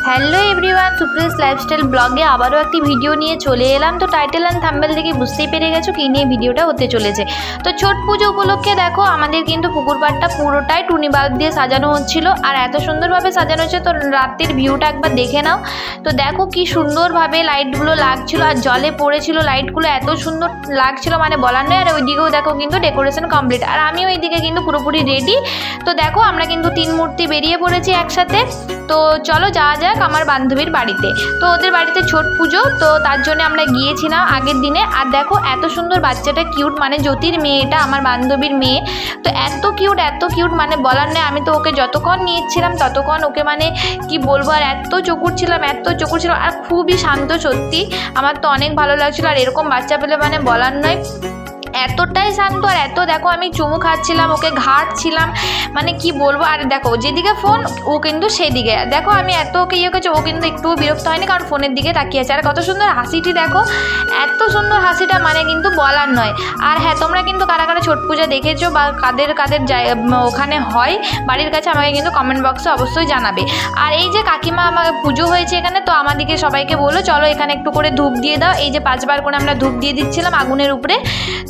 Hello everyone, Supriya's lifestyle ব্লগে আবারও একটি ভিডিও নিয়ে চলে এলাম। তো টাইটেল অ্যান্ড থাম্বনেল থেকে বুঝতেই পেরে গেছো কী নিয়ে ভিডিওটা হতে চলেছে। তো ছট পুজো উপলক্ষে দেখো আমাদের কিন্তু পুকুর পাড়টা পুরোটাই টুনি বাল্ব দিয়ে সাজানো হচ্ছিল, আর এত সুন্দরভাবে সাজানো হচ্ছে। তো রাতের ভিউটা একবার দেখে নাও। তো দেখো কি সুন্দরভাবে লাইটগুলো লাগছিল, আর জলে পড়েছিল লাইটগুলো, এত সুন্দর লাগছিল মানে বলার নয়। আর ওইদিকেও দেখো কিন্তু ডেকোরেশন কমপ্লিট, আর আমি ওইদিকে কিন্তু পুরোপুরি রেডি। তো দেখো আমরা কিন্তু 3 মূর্তি বেরিয়ে পড়েছি একসাথে। তো চলো যাওয়া যাক আমার বান্ধবীর বাড়িতে। তো ওদের বাড়িতে ছট পুজো, তো তার জন্য আমরা গিয়েছিলাম আগের দিনে। আর দেখো এত সুন্দর বাচ্চাটা কিউট, মানে জ্যোতির মেয়েটা, আমার বান্ধবীর মেয়ে। তো এত কিউট মানে বলার নেই। আমি তো ওকে যতক্ষণ নিয়েছিলাম ততক্ষণ ওকে মানে কি বলবো, আর এত চকুর ছিল, আর খুবই শান্ত। সত্যি আমার তো অনেক ভালো লাগছিল। আর এরকম বাচ্চা পেলে মানে বলার নয়, এতটাই শান্ত। আর এত দেখো আমি চুমু খাচ্ছিলাম, ওকে ঘাটছিলাম, মানে কি বলবো। আর দেখো যেদিকে ফোন ও কিন্তু সেদিকে, দেখো আমি এত ওকে ইয়ে করছি, ও কিন্তু একটুও বিরক্ত হয়নি, কারণ ফোনের দিকে তাকিয়ে আছে। আর কত সুন্দর হাসিটি দেখো, এত সুন্দর হাসিটা মানে কিন্তু বলার নয়। আর হ্যাঁ, তোমরা কিন্তু কারা কারা ছট পূজা দেখেছো বা কাদের ওখানে হয় বাড়ির কাছে, আমাকে কিন্তু কমেন্ট বক্সে অবশ্যই জানাবে। আর এই যে কাকিমা আমার পুজো হয়েছে এখানে, তো আমাদেরকে সবাইকে বলো চলো এখানে একটু করে ধূপ দিয়ে দাও। এই যে 5 বার করে আমরা ধূপ দিয়ে দিচ্ছিলাম আগুনের উপরে।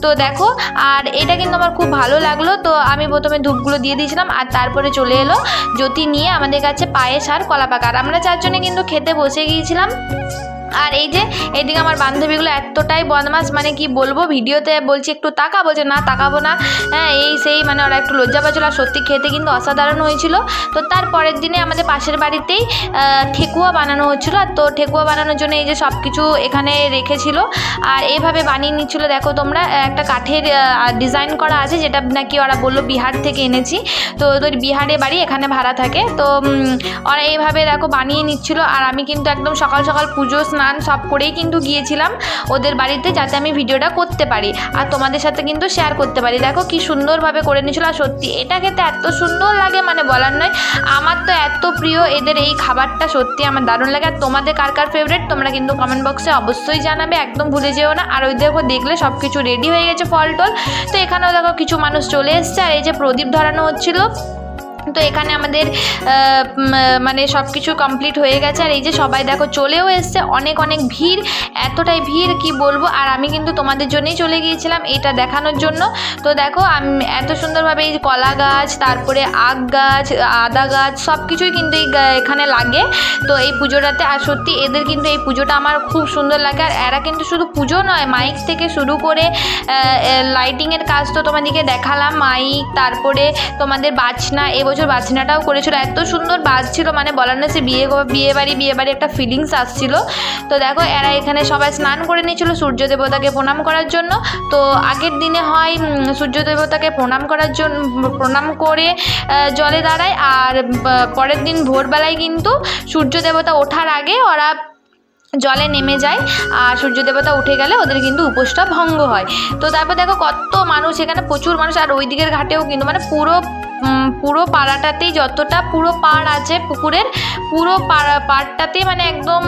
তো দেখো, আর এটা কিন্তু আমার খুব ভালো লাগলো। তো আমি প্রথমে ধূপগুলো দিয়ে দিয়েছিলাম, আর তারপরে চলে এলো জ্যোতি নিয়ে আমাদের কাছে পায়েস আর কলা পাকা। আর আমরা 4 জনে কিন্তু খেতে বসে গিয়েছিলাম। আর এই যে এইদিকে আমার বান্ধবীগুলো এতটাই বদমাস, মানে কি বলবো, ভিডিওতে বলছি একটু তাকা, বলছে না তাকাবো না, হ্যাঁ এই সেই, মানে ওরা একটু লজ্জা পাচ্ছিল। আর সত্যি খেতে কিন্তু অসাধারণ হয়েছিল। তো তার পরের দিনে আমাদের পাশের বাড়িতেই ঠেকুয়া বানানো হচ্ছিলো। আর তো ঠেকুয়া বানানোর জন্য এই যে সব কিছু এখানে রেখেছিল, আর এইভাবে বানিয়ে নিচ্ছিলো। দেখো তোমরা, একটা কাঠের ডিজাইন করা আছে, যেটা নাকি ওরা বললো বিহার থেকে এনেছি। তো ওদের বিহারে বাড়ি, এখানে ভাড়া থাকে। তো ওরা এইভাবে দেখো বানিয়ে নিচ্ছিল। আর আমি কিন্তু একদম সকাল সকাল পুজো স্নান সব করেই কিন্তু গিয়েছিলাম ওদের বাড়িতে, যাতে আমি ভিডিওটা করতে পারি আর তোমাদের সাথে কিন্তু শেয়ার করতে পারি। দেখো কি সুন্দরভাবে করে নিয়েছিল। আর সত্যি এটা খেতে এত সুন্দর লাগে মানে বলার নয়। আমার তো এত প্রিয় এদের এই খাবারটা, সত্যি আমার দারুণ লাগে। আর তোমাদের কার কার ফেভারিট তোমরা কিন্তু কমেন্ট বক্সে অবশ্যই জানাবে, একদম ভুলে যেও না। আর ওই দেখো দেখলে সব কিছু রেডি হয়ে গেছে, ফল টল। তো এখানেও দেখো কিছু মানুষ চলে এসছে। আর এই যে প্রদীপ ধরানো হচ্ছিল, তো এখানে আমাদের মানে সব কিছু কমপ্লিট হয়ে গেছে। আর এই যে সবাই দেখো চলেও এসছে, অনেক ভিড়, এতটাই ভিড় কি বলবো। আর আমি কিন্তু তোমাদের জন্যই চলে গিয়েছিলাম এটা দেখানোর জন্য। তো দেখো আমি এত সুন্দরভাবে এই কলা গাছ, তারপরে আখ গাছ, আদা গাছ, সব কিছুই কিন্তু এখানে লাগে তো এই পুজোটাতে। আর সত্যি এদের কিন্তু এই পুজোটা আমার খুব সুন্দর লাগে। আর এরা কিন্তু শুধু পুজো নয়, মাইক থেকে শুরু করে লাইটিংয়ের কাজ তো তোমাদেরকে দেখালাম, মাইক, তারপরে তোমাদের বাজনা, এবছর বাজনাটাও করেছিল, এত সুন্দর বাজছিল মানে বলার না। সে বিয়ে বাড়ি একটা ফিলিংস আসছিল। তো দেখো এরা এখানে সবাই স্নান করে নিয়েছিল সূর্য দেবতাকে প্রণাম করার জন্য। তো আগের দিনে হয় সূর্য দেবতাকে প্রণাম করে জলে দাঁড়ায়, আর পরের দিন ভোরবেলায় কিন্তু সূর্য দেবতা ওঠার আগে ওরা জলে নেমে যায়। আর সূর্য দেবতা উঠে গেলে ওদের কিন্তু উপোসটা ভঙ্গ হয়। তো তারপর দেখো কত মানুষ এখানে, প্রচুর মানুষ। আর ওই দিকের ঘাটেও কিন্তু মানে পুরো পাড়াটাতেই, যতটা পুরো পাড় আছে পুকুরের, পুরো পাড়টাতেই মানে একদম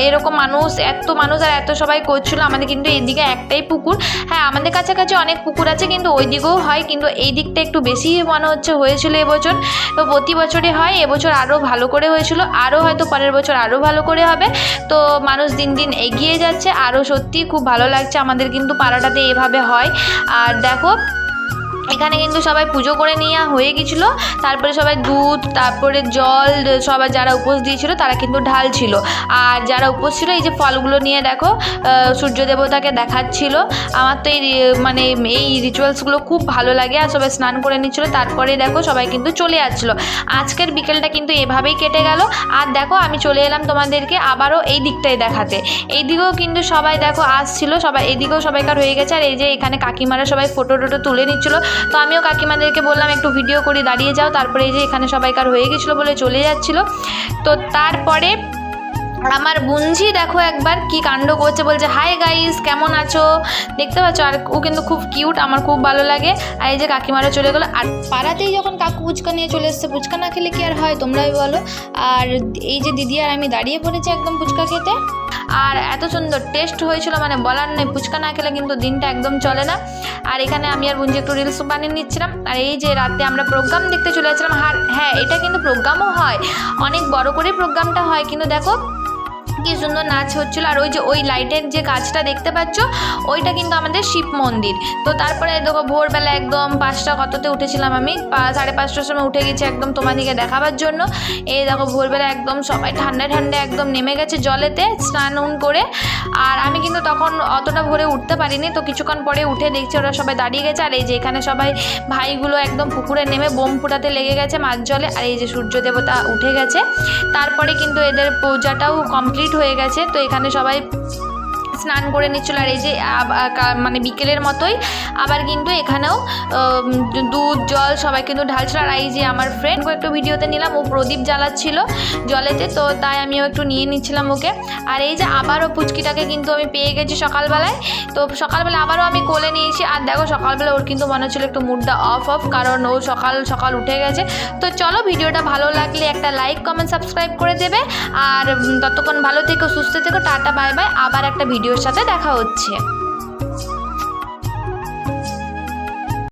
এরকম মানুষ, এত মানুষ আর এত সবাই করছিল। আমাদের কিন্তু এইদিকে একটাই পুকুর, হ্যাঁ আমাদের কাছাকাছি অনেক পুকুর আছে, কিন্তু ওই দিকেও হয়, কিন্তু এই দিকটা একটু বেশি মনে হচ্ছে হয়েছিল এবছর। তো প্রতি বছরই হয়, এবছর আরও ভালো করে হয়েছিল, আরও হয়তো পরের বছর আরও ভালো করে হবে। তো মানুষ দিন দিন এগিয়ে যাচ্ছে, আরও সত্যি খুব ভালো লাগছে। আমাদের কিন্তু পাড়াটাতে এভাবে হয়। আর দেখো এখানে কিন্তু সবাই পুজো করে নেওয়া হয়ে গেছিলো। তারপরে সবাই দুধ, তারপরে জল, সবাই যারা উপোস দিয়েছিল তারা কিন্তু ঢালছিল। আর যারা উপোস ছিল এই যে ফলগুলো নিয়ে দেখো সূর্য দেবতাকে দেখাচ্ছিল। আমার তো এই রিচুয়ালসগুলো খুব ভালো লাগে। আর সবাই স্নান করে নিচ্ছিল, তারপরে দেখো সবাই কিন্তু চলে যাচ্ছিলো। আজকের বিকেলটা কিন্তু এভাবেই কেটে গেল। আর দেখো আমি চলে এলাম তোমাদেরকে আবারও এই দিকটাই দেখাতে। এই দিকেও কিন্তু সবাই দেখো আসছিল, সবাই এদিকেও সবাইকার হয়ে গেছে। আর এই যে এখানে কাকিমারা সবাই ফটো তুলে নিচ্ছিলো। তো আমিও কাকিমাদেরকে বললাম একটু ভিডিও করি, দাঁড়িয়ে যাও। তারপরে এই যে এখানে সবাইকার হয়ে গেছিলো বলে চলে যাচ্ছিলো। তো তারপরে আমার বুনঝি দেখো একবার কি কাণ্ড করছে, বলছে হাই গাইস কেমন আছো, দেখতে পাচ্ছ। আর ও কিন্তু খুব কিউট, আমার খুব ভালো লাগে। আর এই যে কাকিমারা চলে গেলো। আর পাড়াতেই যখন কাকু ফুচকা নিয়ে চলে এসছে, ফুচকা না খেলে কি আর হয় তোমরাই বলো। আর এই যে দিদি আর আমি দাঁড়িয়ে পড়েছি একদম ফুচকা খেতে। আর এত সুন্দর টেস্ট হয়েছিল মানে বলার নেই, ফুচকা না খেলে কিন্তু দিনটা একদম চলে না। আর এখানে আমি আর বুনঝি একটু রিলস বানিয়ে নিচ্ছিলাম। আর এই যে রাতে আমরা প্রোগ্রাম দেখতে চলে যাচ্ছিলাম। আর হ্যাঁ, এটা কিন্তু প্রোগ্রামও হয়, অনেক বড় করে প্রোগ্রামটা হয়, কিন্তু দেখো কি সুন্দর নাচ হচ্ছিল। আর ওই যে ওই লাইটের যে কাজটা দেখতে পাচ্ছ, ওইটা কিন্তু আমাদের শিব মন্দির। তো তারপরে দেখো ভোরবেলা একদম 5টা কততে উঠেছিলাম, আমি 5:30টার সময় উঠে গেছি একদম তোমাদেরকে দেখাবার জন্য। এই দেখো ভোরবেলা একদম সবাই ঠান্ডা ঠান্ডা একদম নেমে গেছে জলেতে স্নান করে। আর আমি কিন্তু তখন অতটা ভোরে উঠতে পারিনি, তো কিছুক্ষণ পরে উঠে দেখছি ওরা সবাই দাঁড়িয়ে গেছে। আর এই যে এখানে সবাই ভাইগুলো একদম পুকুরে নেমে বোম ফুটাতে লেগে গেছে মাঝ জলে। আর এই যে সূর্য দেবতা উঠে গেছে, তারপরে কিন্তু এদের পূজাটাও কমপ্লিট হয়ে গেছে। তো এখানে সবাই স্নান করে নিচ্ছিল। আর এই যে মানে বিকেলের মতোই আবার কিন্তু এখানেও দুধ জল সবাই কিন্তু ঢালছিল। আর এই যে আমার ফ্রেন্ড একটু ভিডিওতে নিলাম, ও প্রদীপ জ্বালাচ্ছিল জলেতে, তো তাই আমিও একটু নিয়ে নিচ্ছিলাম ওকে। আর এই যে আবারও পুচকিটাকে কিন্তু আমি পেয়ে গেছি সকালবেলায়। তো সকালবেলা আবারও আমি কোলে নিয়েছি। আর দেখো সকালবেলা ওর কিন্তু মনে হচ্ছিল একটু মুডটা অফ, কারণ ও সকাল সকাল উঠে গেছে। তো চলো, ভিডিওটা ভালো লাগলে একটা লাইক কমেন্ট সাবস্ক্রাইব করে দেবে। আর ততক্ষণ ভালো থেকো, সুস্থ থেকো, টাটা বাই বাই। আবার একটা ভিডিওর সাথে দেখা হচ্ছে।